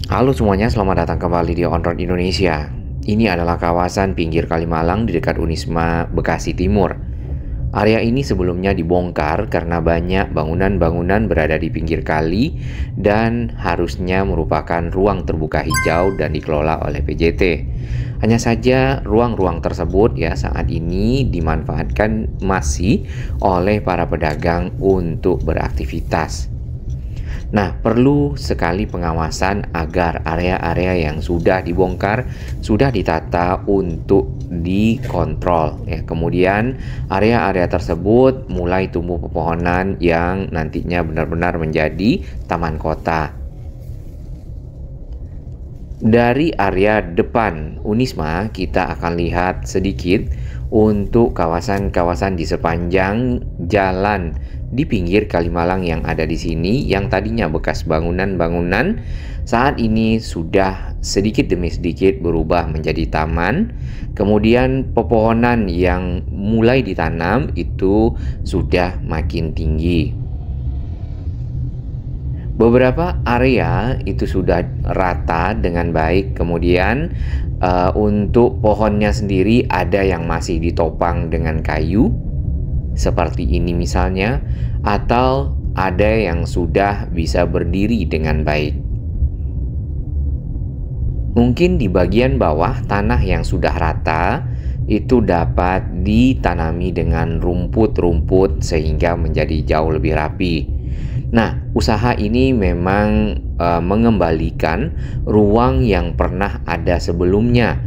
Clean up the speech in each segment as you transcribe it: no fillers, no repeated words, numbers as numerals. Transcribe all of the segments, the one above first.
Halo semuanya, selamat datang kembali di On Road Indonesia. Ini adalah kawasan pinggir Kalimalang di dekat Unisma Bekasi Timur. Area ini sebelumnya dibongkar karena banyak bangunan-bangunan berada di pinggir kali dan harusnya merupakan ruang terbuka hijau dan dikelola oleh PJT. Hanya saja ruang-ruang tersebut saat ini dimanfaatkan masih oleh para pedagang untuk beraktivitas. Nah, perlu sekali pengawasan agar area-area yang sudah dibongkar sudah ditata untuk dikontrol Kemudian area-area tersebut mulai tumbuh pepohonan yang nantinya benar-benar menjadi taman kota. Dari area depan Unisma kita akan lihat sedikit untuk kawasan-kawasan di sepanjang jalan di pinggir Kalimalang yang ada di sini, yang tadinya bekas bangunan-bangunan saat ini sudah sedikit demi sedikit berubah menjadi taman. Kemudian pepohonan yang mulai ditanam itu sudah makin tinggi. Beberapa area itu sudah rata dengan baik. Kemudian untuk pohonnya sendiri ada yang masih ditopang dengan kayu seperti ini misalnya, atau ada yang sudah bisa berdiri dengan baik. Mungkin di bagian bawah tanah yang sudah rata itu dapat ditanami dengan rumput-rumput sehingga menjadi jauh lebih rapi. Nah, usaha ini memang mengembalikan ruang yang pernah ada sebelumnya,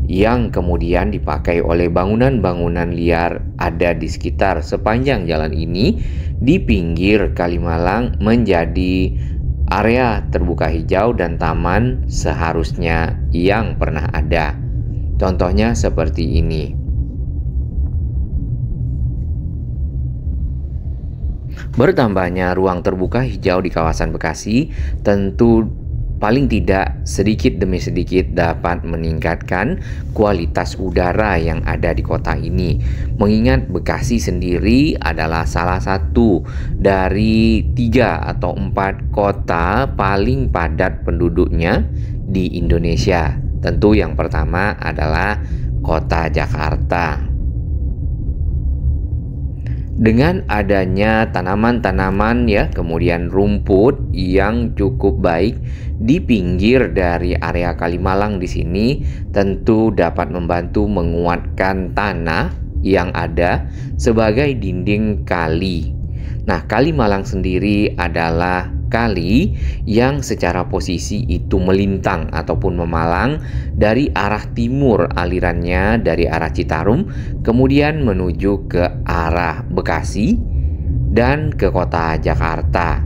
yang kemudian dipakai oleh bangunan-bangunan liar ada di sekitar sepanjang jalan ini di pinggir Kalimalang menjadi area terbuka hijau dan taman seharusnya yang pernah ada. Contohnya seperti ini. Bertambahnya ruang terbuka hijau di kawasan Bekasi tentu paling tidak sedikit demi sedikit dapat meningkatkan kualitas udara yang ada di kota ini. Mengingat Bekasi sendiri adalah salah satu dari 3 atau 4 kota paling padat penduduknya di Indonesia. Tentu yang pertama adalah kota Jakarta. Dengan adanya tanaman-tanaman kemudian rumput yang cukup baik di pinggir dari area Kalimalang di sini tentu dapat membantu menguatkan tanah yang ada sebagai dinding kali. Nah, Kalimalang sendiri adalah kali yang secara posisi itu melintang ataupun memalang dari arah timur, alirannya dari arah Citarum kemudian menuju ke arah Bekasi dan ke kota Jakarta.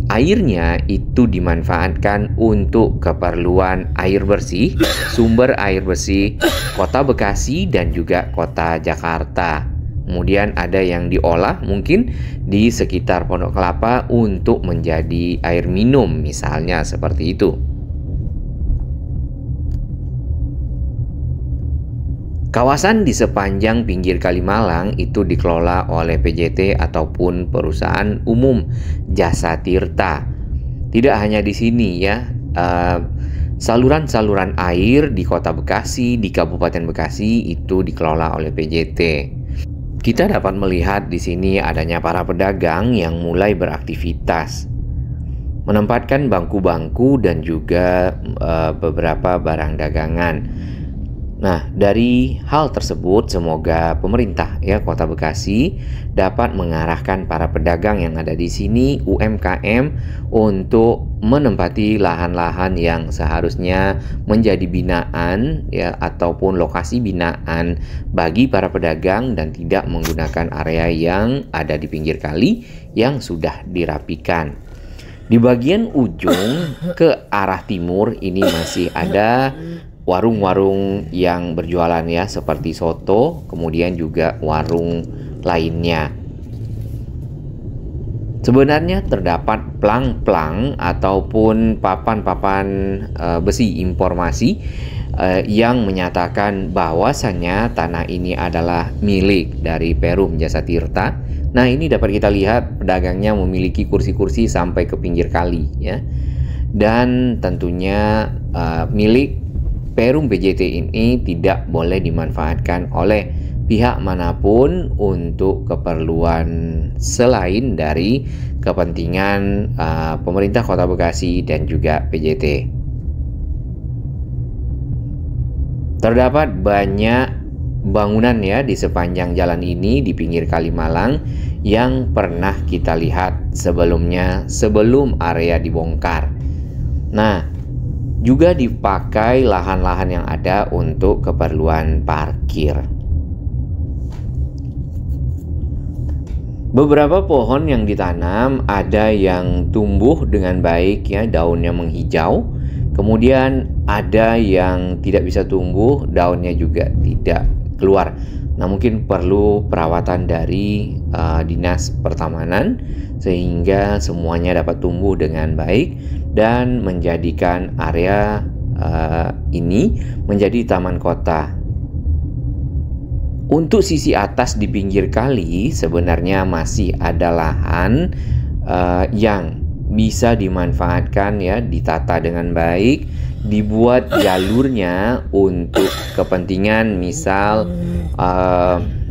Airnya itu dimanfaatkan untuk keperluan air bersih, sumber air bersih kota Bekasi dan juga kota Jakarta. Kemudian ada yang diolah mungkin di sekitar Pondok Kelapa untuk menjadi air minum, misalnya seperti itu. Kawasan di sepanjang pinggir Kalimalang itu dikelola oleh PJT ataupun perusahaan umum Jasa Tirta. Tidak hanya di sini saluran-saluran air di kota Bekasi, di Kabupaten Bekasi itu dikelola oleh PJT. Kita dapat melihat di sini adanya para pedagang yang mulai beraktivitas, menempatkan bangku-bangku dan juga beberapa barang dagangan. Nah, dari hal tersebut semoga pemerintah Kota Bekasi dapat mengarahkan para pedagang yang ada di sini, UMKM, untuk menempati lahan-lahan yang seharusnya menjadi binaan ataupun lokasi binaan bagi para pedagang dan tidak menggunakan area yang ada di pinggir kali yang sudah dirapikan. Di bagian ujung ke arah timur ini masih ada warung-warung yang berjualan seperti soto, kemudian juga warung lainnya. Sebenarnya terdapat plang-plang ataupun papan-papan besi informasi yang menyatakan bahwasannya tanah ini adalah milik dari Perum Jasa Tirta. Nah, ini dapat kita lihat pedagangnya memiliki kursi-kursi sampai ke pinggir kali dan tentunya milik Perum PJT ini tidak boleh dimanfaatkan oleh pihak manapun untuk keperluan selain dari kepentingan pemerintah Kota Bekasi dan juga PJT. Terdapat banyak bangunan ya di sepanjang jalan ini di pinggir Kalimalang yang pernah kita lihat sebelumnya sebelum area dibongkar. Nah, juga dipakai lahan-lahan yang ada untuk keperluan parkir. Beberapa pohon yang ditanam ada yang tumbuh dengan baik ya, daunnya menghijau. Kemudian ada yang tidak bisa tumbuh, daunnya juga tidak keluar. Nah, mungkin perlu perawatan dari Dinas Pertamanan sehingga semuanya dapat tumbuh dengan baik dan menjadikan area ini menjadi taman kota. Untuk sisi atas di pinggir kali sebenarnya masih ada lahan yang bisa dimanfaatkan ya, ditata dengan baik, dibuat jalurnya untuk kepentingan misal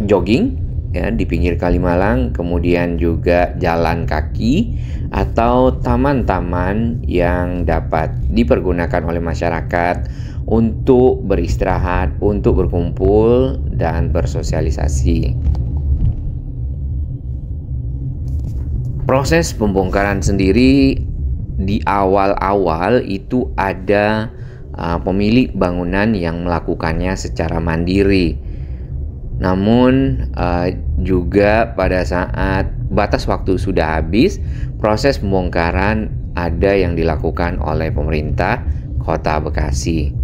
jogging ya di pinggir Kalimalang, kemudian juga jalan kaki atau taman-taman yang dapat dipergunakan oleh masyarakat untuk beristirahat, untuk berkumpul dan bersosialisasi. Proses pembongkaran sendiri di awal-awal itu ada pemilik bangunan yang melakukannya secara mandiri. Namun juga pada saat batas waktu sudah habis, proses pembongkaran ada yang dilakukan oleh pemerintah Kota Bekasi.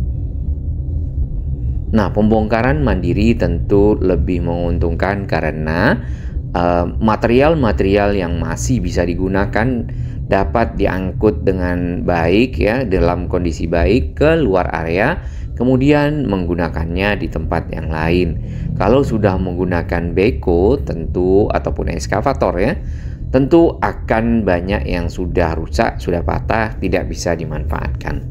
Nah, pembongkaran mandiri tentu lebih menguntungkan karena material-material yang masih bisa digunakan dapat diangkut dengan baik ya, dalam kondisi baik ke luar area, kemudian menggunakannya di tempat yang lain. Kalau sudah menggunakan beko tentu ataupun ekskavator ya, tentu akan banyak yang sudah rusak, sudah patah, tidak bisa dimanfaatkan.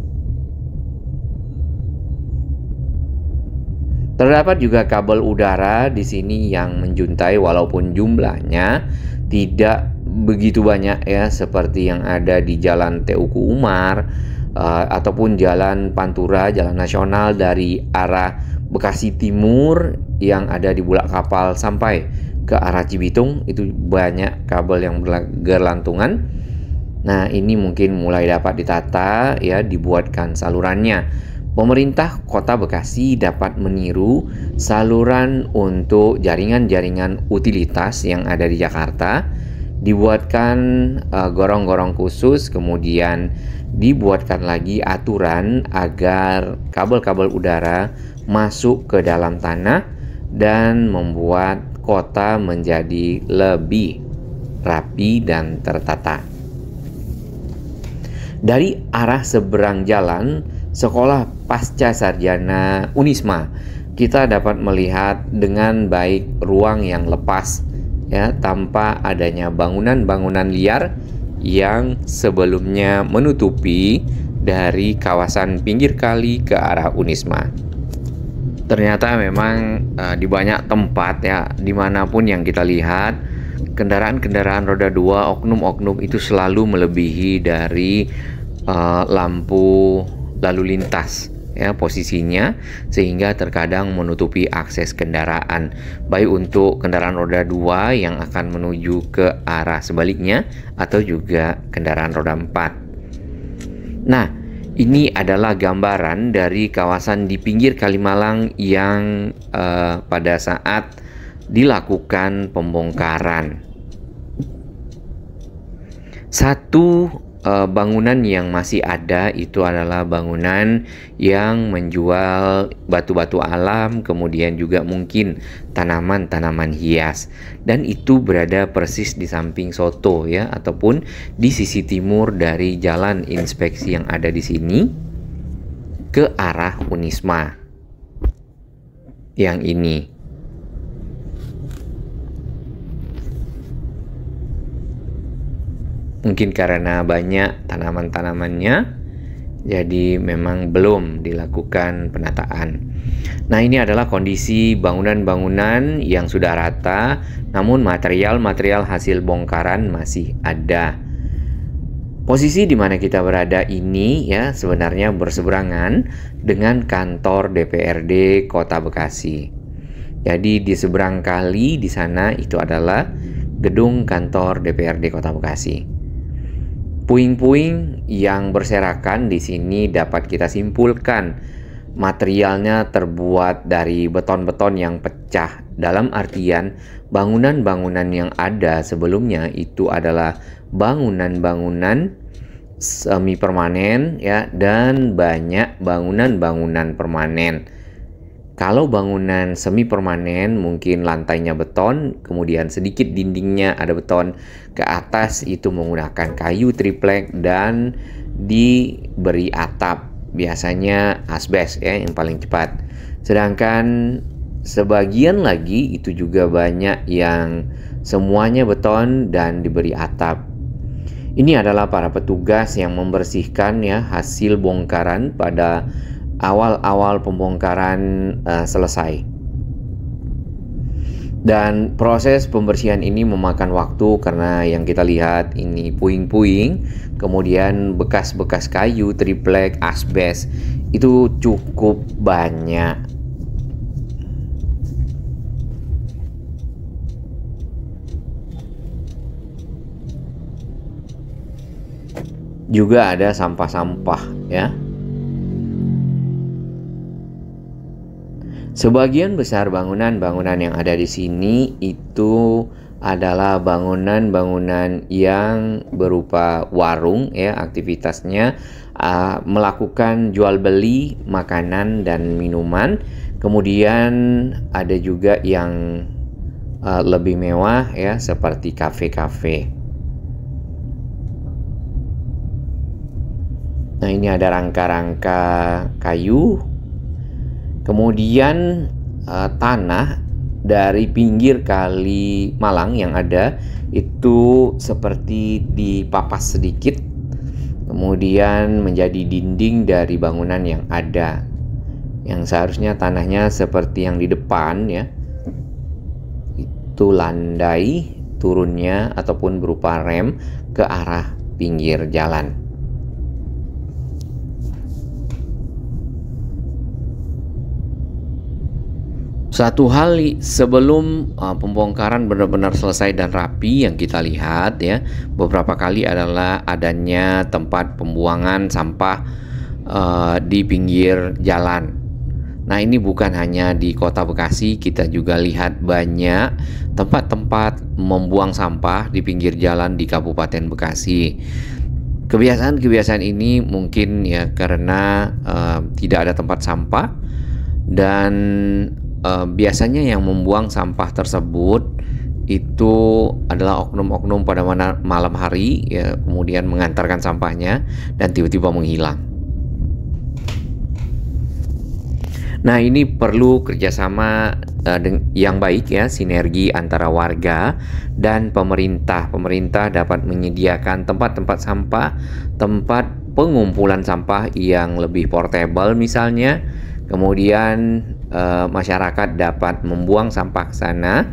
Terdapat juga kabel udara di sini yang menjuntai walaupun jumlahnya tidak begitu banyak ya, seperti yang ada di Jalan Teuku Umar ataupun Jalan Pantura, jalan nasional dari arah Bekasi Timur yang ada di Bulak Kapal sampai ke arah Cibitung, itu banyak kabel yang bergelantungan. Nah, ini mungkin mulai dapat ditata ya, dibuatkan salurannya. Pemerintah Kota Bekasi dapat meniru saluran untuk jaringan-jaringan utilitas yang ada di Jakarta, dibuatkan gorong-gorong khusus, kemudian dibuatkan lagi aturan agar kabel-kabel udara masuk ke dalam tanah dan membuat kota menjadi lebih rapi dan tertata. Dari arah seberang jalan Sekolah Pasca Sarjana Unisma, kita dapat melihat dengan baik ruang yang lepas ya, tanpa adanya bangunan-bangunan liar yang sebelumnya menutupi dari kawasan pinggir kali ke arah Unisma. Ternyata memang di banyak tempat ya, dimanapun yang kita lihat, kendaraan-kendaraan roda 2 oknum-oknum itu selalu melebihi dari lampu lalu lintas ya posisinya, sehingga terkadang menutupi akses kendaraan baik untuk kendaraan roda 2 yang akan menuju ke arah sebaliknya atau juga kendaraan roda 4. Nah, ini adalah gambaran dari kawasan di pinggir Kalimalang yang pada saat dilakukan pembongkaran. Satu bangunan yang masih ada itu adalah bangunan yang menjual batu-batu alam, kemudian juga mungkin tanaman-tanaman hias, dan itu berada persis di samping soto ya, ataupun di sisi timur dari jalan inspeksi yang ada di sini ke arah Unisma yang ini. Mungkin karena banyak tanaman-tanamannya, jadi memang belum dilakukan penataan. Nah, ini adalah kondisi bangunan-bangunan yang sudah rata, namun material-material hasil bongkaran masih ada. Posisi di mana kita berada ini ya sebenarnya berseberangan dengan kantor DPRD Kota Bekasi. Jadi di seberang kali di sana itu adalah gedung kantor DPRD Kota Bekasi. Puing-puing yang berserakan di sini dapat kita simpulkan materialnya terbuat dari beton-beton yang pecah. Dalam artian bangunan-bangunan yang ada sebelumnya itu adalah bangunan-bangunan semi permanen ya, dan banyak bangunan-bangunan permanen. Kalau bangunan semi permanen mungkin lantainya beton, kemudian sedikit dindingnya ada beton, ke atas itu menggunakan kayu triplek dan diberi atap, biasanya asbes ya yang paling cepat. Sedangkan sebagian lagi itu juga banyak yang semuanya beton dan diberi atap. Ini adalah para petugas yang membersihkan ya hasil bongkaran pada awal-awal pembongkaran selesai. Dan proses pembersihan ini memakan waktu karena yang kita lihat ini puing-puing, kemudian bekas-bekas kayu, triplek, asbes itu cukup banyak. Juga ada sampah-sampah ya. Sebagian besar bangunan-bangunan yang ada di sini itu adalah bangunan-bangunan yang berupa warung ya, aktivitasnya melakukan jual beli makanan dan minuman. Kemudian ada juga yang lebih mewah ya, seperti kafe-kafe. Nah, ini ada rangka-rangka kayu. Kemudian tanah dari pinggir Kali Malang yang ada itu seperti dipapas sedikit, kemudian menjadi dinding dari bangunan yang ada, yang seharusnya tanahnya seperti yang di depan ya, itu landai turunnya ataupun berupa rem ke arah pinggir jalan. Satu hal sebelum pembongkaran benar-benar selesai dan rapi yang kita lihat ya beberapa kali adalah adanya tempat pembuangan sampah di pinggir jalan. Nah, ini bukan hanya di Kota Bekasi, kita juga lihat banyak tempat-tempat membuang sampah di pinggir jalan di Kabupaten Bekasi. Kebiasaan-kebiasaan ini mungkin ya karena tidak ada tempat sampah, dan biasanya yang membuang sampah tersebut itu adalah oknum-oknum pada malam hari ya, kemudian mengantarkan sampahnya dan tiba-tiba menghilang. Nah, ini perlu kerjasama yang baik ya, sinergi antara warga dan pemerintah. Pemerintah dapat menyediakan tempat-tempat sampah, tempat pengumpulan sampah yang lebih portable misalnya. Kemudian masyarakat dapat membuang sampah ke sana,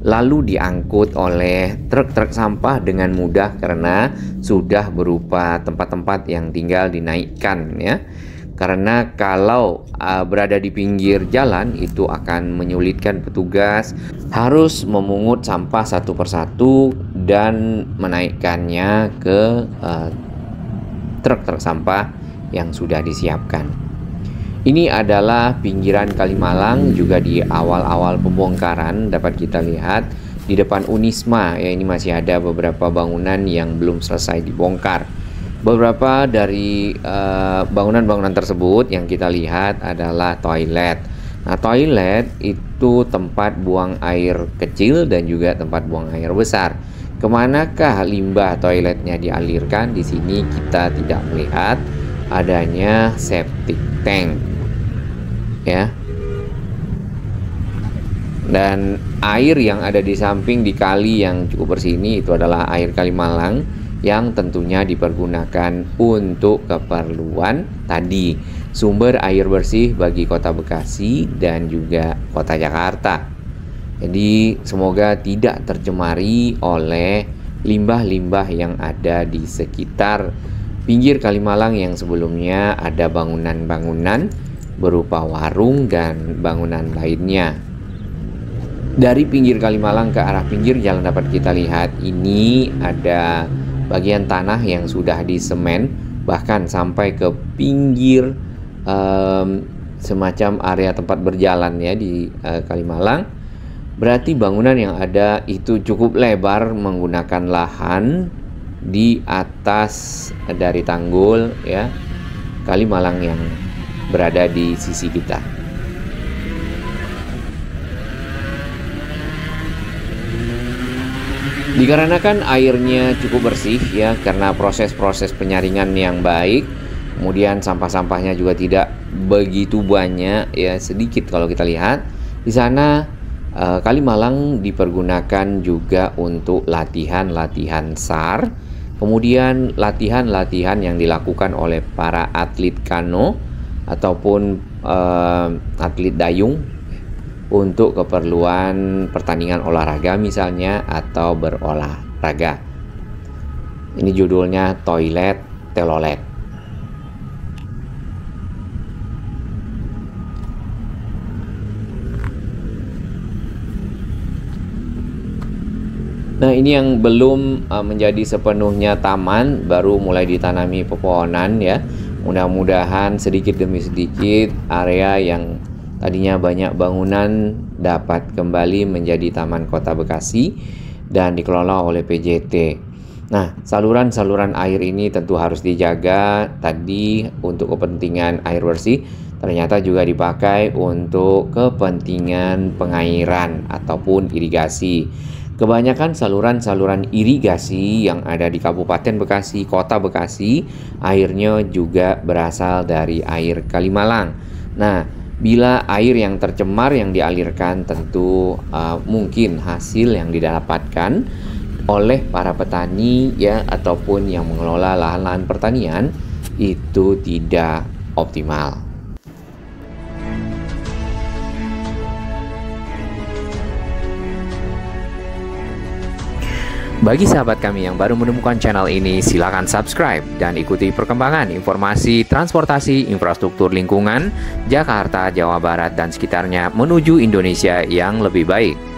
lalu diangkut oleh truk-truk sampah dengan mudah karena sudah berupa tempat-tempat yang tinggal dinaikkan ya. Karena kalau berada di pinggir jalan itu akan menyulitkan petugas, harus memungut sampah satu persatu dan menaikkannya ke truk-truk sampah yang sudah disiapkan. Ini adalah pinggiran Kalimalang, juga di awal-awal pembongkaran dapat kita lihat di depan Unisma ya, ini masih ada beberapa bangunan yang belum selesai dibongkar. Beberapa dari bangunan-bangunan tersebut yang kita lihat adalah toilet. Nah, toilet itu tempat buang air kecil dan juga tempat buang air besar. Kemanakah limbah toiletnya dialirkan? Di sini kita tidak melihat adanya septic tank ya. Dan air yang ada di samping di kali yang cukup bersih ini itu adalah air Kalimalang yang tentunya dipergunakan untuk keperluan tadi sumber air bersih bagi Kota Bekasi dan juga Kota Jakarta. Jadi semoga tidak tercemari oleh limbah-limbah yang ada di sekitar pinggir Kalimalang yang sebelumnya ada bangunan-bangunan berupa warung dan bangunan lainnya. Dari pinggir Kalimalang ke arah pinggir jalan dapat kita lihat ini ada bagian tanah yang sudah disemen, bahkan sampai ke pinggir semacam area tempat berjalan ya di Kalimalang. Berarti bangunan yang ada itu cukup lebar menggunakan lahan di atas dari tanggul ya Kalimalang yang berada di sisi kita. Dikarenakan airnya cukup bersih ya karena proses-proses penyaringan yang baik, kemudian sampah-sampahnya juga tidak begitu banyak ya, sedikit kalau kita lihat. Di sana Kalimalang dipergunakan juga untuk latihan-latihan SAR, kemudian latihan-latihan yang dilakukan oleh para atlet kano ataupun atlet dayung untuk keperluan pertandingan olahraga misalnya atau berolahraga. Ini judulnya Toilet Telolet. Nah, ini yang belum menjadi sepenuhnya taman, baru mulai ditanami pepohonan ya. Mudah-mudahan sedikit demi sedikit area yang tadinya banyak bangunan dapat kembali menjadi Taman Kota Bekasi dan dikelola oleh PJT. Nah, saluran-saluran air ini tentu harus dijaga tadi untuk kepentingan air bersih. Ternyata juga dipakai untuk kepentingan pengairan ataupun irigasi. Kebanyakan saluran-saluran irigasi yang ada di Kabupaten Bekasi, Kota Bekasi, airnya juga berasal dari air Kalimalang. Nah, bila air yang tercemar yang dialirkan tentu mungkin hasil yang didapatkan oleh para petani ya ataupun yang mengelola lahan-lahan pertanian itu tidak optimal. Bagi sahabat kami yang baru menemukan channel ini, silakan subscribe dan ikuti perkembangan informasi transportasi, infrastruktur lingkungan, Jakarta, Jawa Barat, dan sekitarnya menuju Indonesia yang lebih baik.